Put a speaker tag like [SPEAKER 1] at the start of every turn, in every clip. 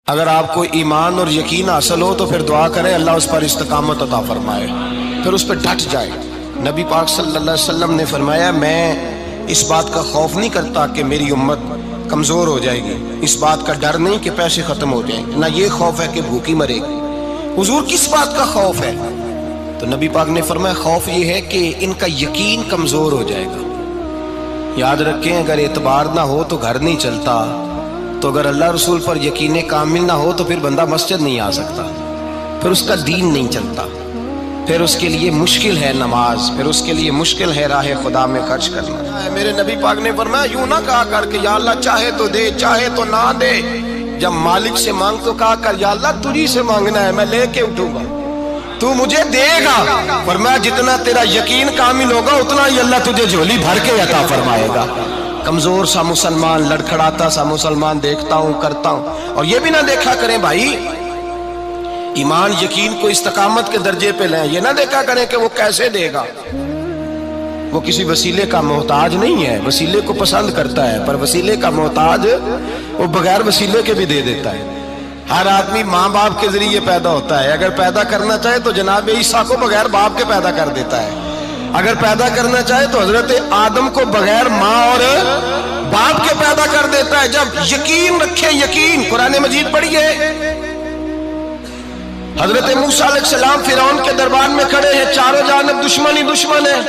[SPEAKER 1] اگر آپ کو ایمان اور یقین حاصل ہو تو پھر دعا کریں اللہ اس پر استقامت عطا فرمائے، پھر اس پہ ڈٹ جائے۔ نبی پاک صلی اللہ علیہ وسلم نے فرمایا میں اس بات کا خوف نہیں کرتا کہ میری امت کمزور ہو جائے گی، اس بات کا ڈر نہیں کہ پیسے ختم ہو جائیں، نہ یہ خوف ہے کہ بھوکی مرے گی۔ حضور کس بات کا خوف ہے؟ تو نبی پاک نے فرمایا خوف یہ ہے کہ ان کا یقین کمزور ہو جائے گا۔ یاد رکھیں اگر اعتبار نہ ہو تو گھر نہیں چلتا، تو اگر اللہ رسول پر یقین کامل نہ ہو تو پھر بندہ مسجد نہیں آ سکتا، پھر اس کا دین نہیں چلتا، پھر اس کے لیے مشکل ہے نماز، پھر اس کے لیے مشکل ہے راہ خدا میں خرچ کرنا۔ میرے نبی پاک نے فرمایا یوں نہ کہا کر کہ یا اللہ چاہے تو دے چاہے تو نہ دے، جب مالک سے مانگ تو کہا کر یا اللہ تجھی سے مانگنا ہے، میں لے کے اٹھوں گا، تو مجھے دے گا۔ فرمایا جتنا تیرا یقین کامل ہوگا اتنا ہی اللہ تجھے جھولی بھر کے عطا فرمائے گا۔ کمزور سا مسلمان، لڑکھڑاتا سا مسلمان دیکھتا ہوں کرتا ہوں، اور یہ بھی نہ دیکھا کریں بھائی ایمان یقین کو استقامت کے درجے پہ لیں، یہ نہ دیکھا کریں کہ وہ کیسے دے گا، وہ کسی وسیلے کا محتاج نہیں ہے، وسیلے کو پسند کرتا ہے، پر وسیلے کا محتاج وہ بغیر وسیلے کے بھی دے دیتا ہے۔ ہر آدمی ماں باپ کے ذریعے پیدا ہوتا ہے، اگر پیدا کرنا چاہے تو جناب عیسیٰ کو بغیر باپ کے پیدا کر دیتا ہے، اگر پیدا کرنا چاہے تو حضرت آدم کو بغیر ماں اور باپ کے پیدا کر دیتا ہے۔ جب یقین رکھیں، یقین قرآن مجید پڑھیے، حضرت موسیٰ علیہ السلام فرعون کے دربار میں کھڑے ہیں، چاروں جانب دشمن ہی دشمن ہے،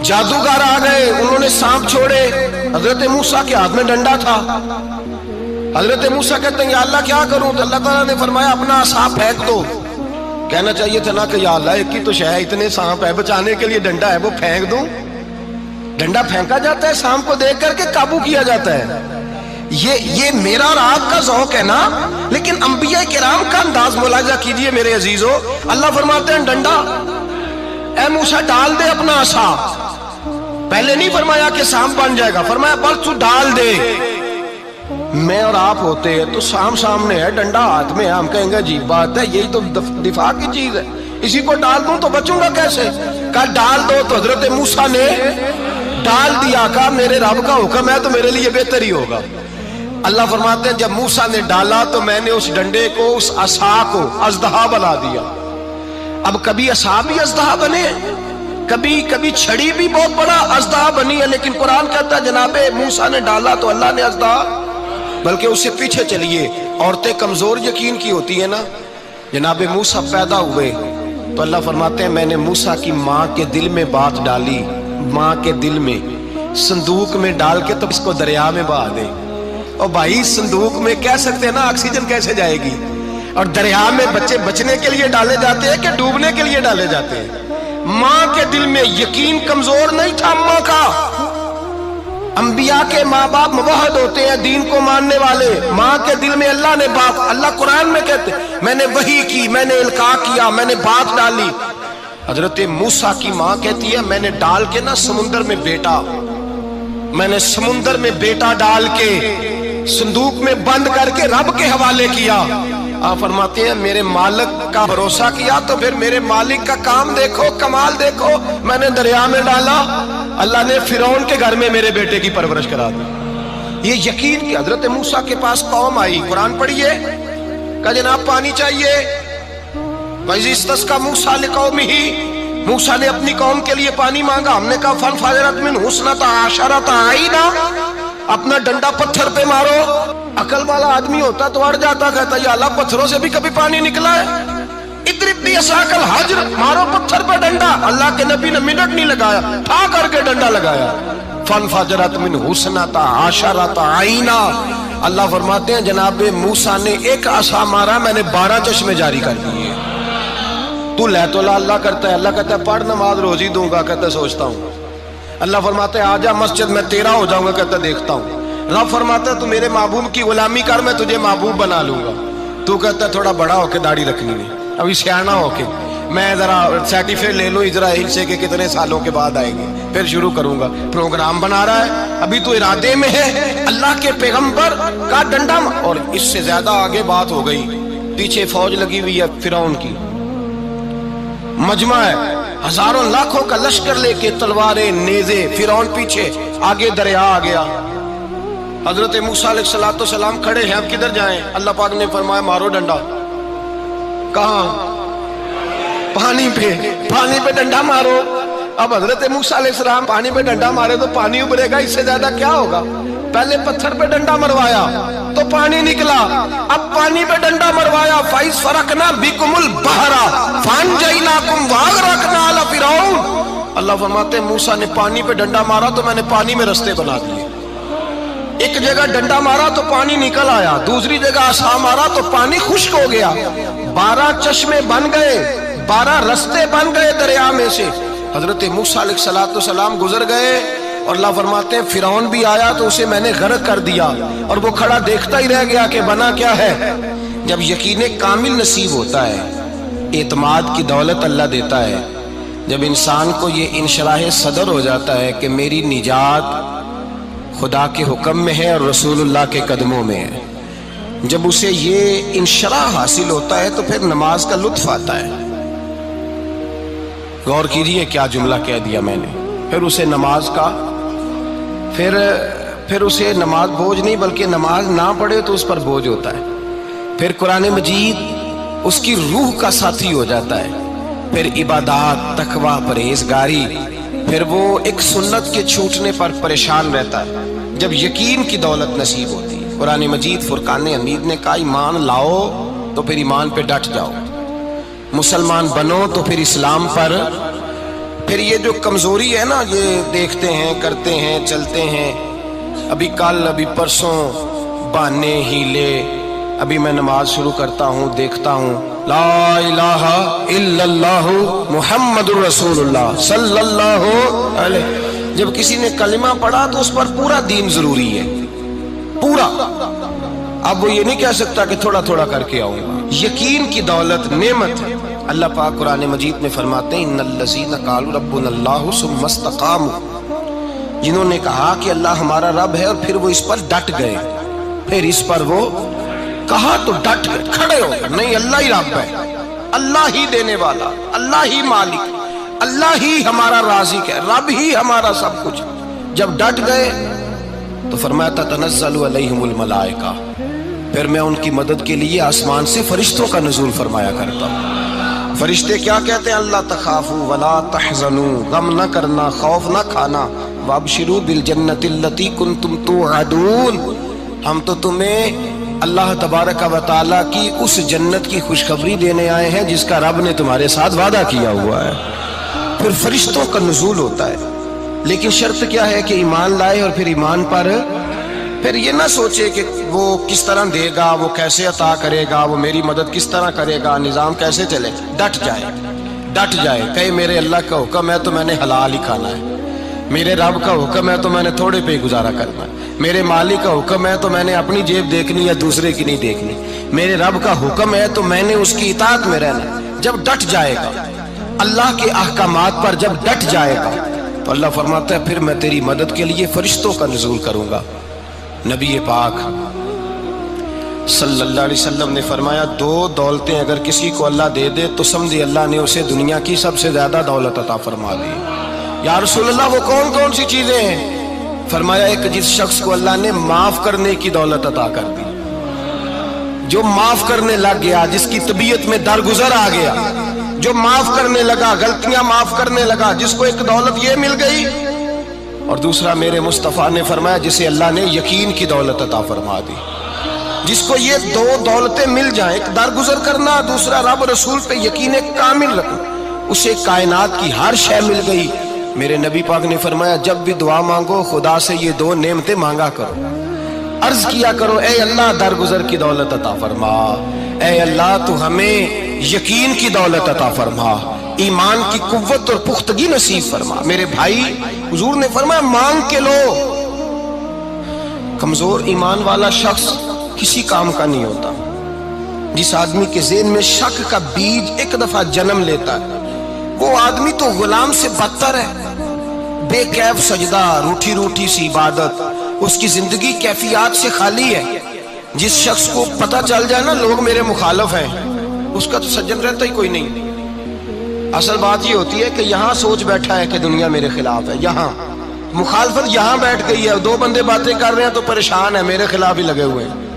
[SPEAKER 1] جادوگر آ گئے، انہوں نے سانپ چھوڑے، حضرت موسیٰ کے ہاتھ میں ڈنڈا تھا۔ حضرت موسیٰ کہتے ہیں یا اللہ کیا کروں؟ تو اللہ تعالیٰ نے فرمایا اپنا عصا پھینک دو۔ کہنا چاہیے تھا نا کہ یا اللہ ایک ہی تو شے ہے، اتنے سانپ ہے، بچانے کے لیے ڈنڈا ہے وہ پھینک دوں؟ ڈنڈا پھینکا جاتا ہے، سانپ کو دیکھ کر کے قابو کیا جاتا ہے۔ یہ میرا اور آپ کا ذوق ہے نا، لیکن انبیاء کرام کا انداز ملاحظہ کیجئے میرے عزیزو۔ اللہ فرماتے ہیں ڈنڈا، اے موسیٰ ڈال دے اپنا عصا۔ پہلے نہیں فرمایا کہ سانپ بن جائے گا، فرمایا بس تو ڈال دے۔ میں اور آپ ہوتے ہیں تو سام سامنے ہے، ڈنڈا ہاتھ میں ہے، ہم کہیں گے عجیب بات ہے، یہی تو دفاع کی چیز ہے، اسی کو ڈال دوں تو بچوں گا کیسے؟ کہا ڈال دو، تو حضرت موسیٰ نے ڈال دیا، کہا میرے رب کا حکم ہے تو میرے لیے بہتر ہی ہوگا۔ اللہ فرماتے ہیں جب موسیٰ نے ڈالا تو میں نے اس ڈنڈے کو، اس عصا کو اژدہا بنا دیا۔ اب کبھی عصا بھی اژدہا بنے، کبھی چھڑی بھی بہت بڑا اژدہا بنی ہے، لیکن قرآن کہتا ہے جناب موسیٰ نے ڈالا تو اللہ نے اژدہا، بلکہ اس سے پیچھے چلیے، عورتیں کمزور یقین کی ہوتی ہیں نا۔ جناب موسیٰ پیدا ہوئے تو اللہ فرماتے ہیں میں نے موسیٰ کی ماں کے دل میں بات ڈالی، ماں کے دل میں، صندوق میں ڈال کے تو اس کو دریا میں بہا دے۔ اور بھائی صندوق میں کہہ سکتے ہیں نا آکسیجن کیسے جائے گی، اور دریا میں بچے بچنے کے لیے ڈالے جاتے ہیں کہ ڈوبنے کے لیے ڈالے جاتے ہیں؟ ماں کے دل میں یقین کمزور نہیں تھا ماں کا۔ انبیاء کے ماں باپ موحد ہوتے ہیں، دین کو ماننے والے، ماں کے دل میں اللہ نے باپ، اللہ قرآن میں کہتے میں نے وحی کی، میں نے القاء کیا، میں نے بات ڈالی۔ حضرت موسیٰ کی ماں کہتی ہے میں نے ڈال کے نا سمندر میں بیٹا، میں نے سمندر میں بیٹا ڈال کے صندوق میں بند کر کے رب کے حوالے کیا۔ آپ فرماتے ہیں میرے مالک کا بھروسہ کیا تو پھر میرے مالک کا کام دیکھو، کمال دیکھو، میں نے دریا میں ڈالا، اللہ نے فرعون کے گھر میں میرے بیٹے کی پرورش کرا دی۔ یہ یقین کہ حضرت موسیٰ کے پاس قوم آئی، قرآن پڑھیے، کہ جناب پانی چاہیے، وَإِذِ اسْتَسْقَىٰ مُوسَىٰ لِقَوْمِهِ، موسیٰ نے اپنی قوم کے لیے پانی مانگا، ہم نے کہا فَانْفَجَرَتْ مِنْهُ اثْنَتَا عَشَرَةَ عَيْنًا، اپنا ڈنڈا پتھر پہ مارو۔ عقل والا آدمی ہوتا تو اڑ جاتا، کہتا یا اللہ پتھروں سے بھی کبھی پانی نکلا ہے؟ اضرب بعصاک الحجر، مارو پتھر پہ ڈنڈا۔ اللہ کے نبی نے منٹ نہیں لگایا، ٹھا کر کے ڈنڈا لگایا، فانفجرت منہ اثنتا عشرۃ عینا۔ اللہ فرماتے ہیں جناب موسیٰ نے ایک عصا مارا، میں نے 12 چشمے جاری کر دیے۔ تو لے تو اللہ کرتا ہے، اللہ کہتا ہے پڑھ نماز روزی دوں گا، کہتا ہے سوچتا ہوں۔ اللہ فرماتا ہے آجا مسجد میں تیرا ہو جاؤں گا، کہتا ہے دیکھتا ہوں۔ رب فرماتا ہے تو میرے محبوب کی غلامی کر، میں تجھے محبوب بنا لوں گا۔ تو کہتا ہے تھوڑا بڑا ہو کے داڑھی رکھنی نہیں، ابھی سیانا ہو کے میں ذرا سرٹیفکیٹ لے لوں اسرائیل سے کہ کتنے سالوں کے بعد آئیں گے، پھر شروع کروں گا۔ پروگرام بنا رہا ہے، ابھی تو ارادے میں ہے۔ اللہ کے پیغمبر کا ڈنڈا، اور اس سے زیادہ آگے بات ہو گئی، پیچھے فوج لگی ہوئی ہے فرعون کی، مجمع ہے، ہزاروں لاکھوں کا لشکر لے کے، تلواریں نیزے، فرعون پیچھے، آگے دریا آ گیا۔ حضرت موسیٰ علیہ السلام کھڑے ہیں، اب کدھر جائیں؟ اللہ پاک نے فرمایا مارو ڈنڈا۔ کہاں؟ پانی پہ ڈنڈا مارو۔ اب حضرت موسیٰ علیہ السلام پانی پہ ڈنڈا مارے تو پانی ابھرے گا، اس سے زیادہ کیا ہوگا؟ پہلے پتھر پہ ڈنڈا مروایا تو پانی نکلا، اب پانی پہ ڈنڈا مروایا، فَإِذْ فَرَقْنَا بِكُمُ الْبَحْرَ فَأَنْجَيْنَاكُمْ وَأَغْرَقْنَا آلَ فِرْعَوْنَ۔ اللہ فرماتے ہیں موسیٰ نے پانی پہ ڈنڈا مارا تو میں نے پانی میں رستے بنا دیے۔ ایک جگہ ڈنڈا مارا تو پانی نکل آیا، دوسری جگہ عصا مارا تو پانی خشک ہو گیا، 12 چشمے بن گئے، 12 رستے بن گئے دریا میں سے۔ حضرت موسیٰ علیہ السلام گزر گئے اور اللہ فرماتے ہیں فرعون بھی آیا تو اسے میں نے غرق کر دیا، اور وہ کھڑا دیکھتا ہی رہ گیا کہ بنا کیا ہے۔ جب یقین کامل نصیب ہوتا ہے، اعتماد کی دولت اللہ دیتا ہے، جب انسان کو یہ انشراح صدر ہو جاتا ہے کہ میری نجات خدا کے حکم میں ہے اور رسول اللہ کے قدموں میں ہے، جب اسے یہ انشراح حاصل ہوتا ہے تو پھر نماز کا لطف آتا ہے۔ غور کیجئے کیا جملہ کہہ دیا میں نے، پھر اسے نماز کا پھر اسے نماز بوجھ نہیں بلکہ نماز نہ پڑھے تو اس پر بوجھ ہوتا ہے، پھر قرآن مجید اس کی روح کا ساتھی ہو جاتا ہے، پھر عبادات، تقوی، پرہیزگاری، پھر وہ ایک سنت کے چھوٹنے پر پریشان رہتا ہے جب یقین کی دولت نصیب ہوتی ہے۔ قرآن مجید فرقان حمید نے کہا ایمان لاؤ تو پھر ایمان پہ ڈٹ جاؤ، مسلمان بنو تو پھر اسلام پر۔ پھر یہ جو کمزوری ہے نا، یہ دیکھتے ہیں، کرتے ہیں، چلتے ہیں، ابھی کل ابھی پرسوں بہانے ہی لے، ابھی میں نماز شروع کرتا ہوں دیکھتا ہوں لا الہ الا اللہ محمد الرسول اللہ صلی اللہ علیہ، جب کسی نے کلمہ پڑھا تو اس پر پورا دین ضروری ہے، پورا۔ اب وہ یہ نہیں کہہ سکتا کہ تھوڑا تھوڑا کر کے آؤں گا۔ یقین کی دولت نعمت ہے۔ اللہ پاک قرآن مجید میں فرماتے ہیں ان الذین قالوا ربنا اللہ ثم استقاموا، جنہوں نے کہا کہ اللہ ہمارا رب ہے اور پھر وہ اس پر ڈٹ گئے، پھر اس پر وہ کہا تو ڈٹ گئے، کھڑے ہو گئے، نہیں اللہ ہی رب ہے، اللہ ہی دینے والا، اللہ ہی مالک، اللہ ہی ہمارا رازق ہے، رب ہی ہمارا سب کچھ۔ جب ڈٹ گئے تو فرمایا تتنزل علیہم الملائکہ، پھر میں ان کی مدد کے لیے آسمان سے فرشتوں کا نزول فرمایا کرتا ہوں۔ فرشتے کیا کہتے ہیں؟ اللہ تخافوا ولا تحزنوا، غم نہ کرنا، خوف نہ کھانا، وابشروا بالجنۃ التی کنتم توعدون، ہم تو تمہیں اللہ تبارک و تعالیٰ کی اس جنت کی خوشخبری دینے آئے ہیں جس کا رب نے تمہارے ساتھ وعدہ کیا ہوا ہے۔ پھر فرشتوں کا نزول ہوتا ہے، لیکن شرط کیا ہے کہ ایمان لائے، اور پھر ایمان پر پھر یہ نہ سوچے کہ وہ کس طرح دے گا، وہ کیسے عطا کرے گا، وہ میری مدد کس طرح کرے گا، نظام کیسے چلے، ڈٹ جائے، کہے میرے اللہ کا حکم ہے تو میں نے حلال ہی کھانا ہے، میرے رب کا حکم ہے تو میں نے تھوڑے پہ ہی گزارا کرنا ہے، میرے مالک کا حکم ہے تو میں نے اپنی جیب دیکھنی یا دوسرے کی نہیں دیکھنی، میرے رب کا حکم ہے تو میں نے اس کی اطاعت میں رہنا۔ جب ڈٹ جائے گا اللہ کے احکامات پر، جب ڈٹ جائے گا تو اللہ فرماتا ہے پھر میں تیری مدد کے لیے فرشتوں کا نزول کروں گا۔ نبی پاک صلی اللہ علیہ وسلم نے فرمایا 2 دولتیں اگر کسی کو اللہ دے دے تو سمجھے اللہ نے اسے دنیا کی سب سے زیادہ دولت عطا فرما دی۔ یا رسول اللہ وہ کون کون سی چیزیں ہیں؟ فرمایا ایک جس شخص کو اللہ نے معاف کرنے کی دولت عطا کر دی، جو معاف کرنے لگ گیا، جس کی طبیعت میں درگزر آ گیا، جو معاف کرنے لگا، غلطیاں معاف کرنے لگا، جس کو ایک دولت یہ مل گئی، اور دوسرا میرے مصطفیٰ نے فرمایا جسے اللہ نے یقین کی دولت عطا فرما دی۔ جس کو یہ 2 دولتیں مل جائیں، ایک درگزر کرنا، دوسرا رب رسول پہ یقین کامل رکھنا، اسے کائنات کی ہر شے مل گئی۔ میرے نبی پاک نے فرمایا جب بھی دعا مانگو خدا سے یہ 2 نعمتیں مانگا کرو، عرض کیا کرو اے اللہ درگزر کی دولت عطا فرما، اے اللہ تو ہمیں یقین کی دولت عطا فرما، ایمان کی قوت اور پختگی نصیب فرما۔ میرے بھائی حضور نے فرمایا مانگ کے لو۔ کمزور ایمان والا شخص کسی کام کا نہیں ہوتا۔ جس آدمی کے ذہن میں شک کا بیج ایک دفعہ جنم لیتا ہے وہ آدمی تو غلام سے بدتر ہے، بے کیف سجدہ، روٹھی روٹھی سی عبادت، اس کی زندگی کیفیات سے خالی ہے۔ جس شخص کو پتہ چل جائے نا لوگ میرے مخالف ہیں، اس کا تو سجن رہتا ہی کوئی نہیں۔ اصل بات یہ ہوتی ہے کہ یہاں سوچ بیٹھا ہے کہ دنیا میرے خلاف ہے، یہاں مخالفت یہاں بیٹھ گئی ہے، دو بندے باتیں کر رہے ہیں تو پریشان ہے، میرے خلاف ہی لگے ہوئے ہیں۔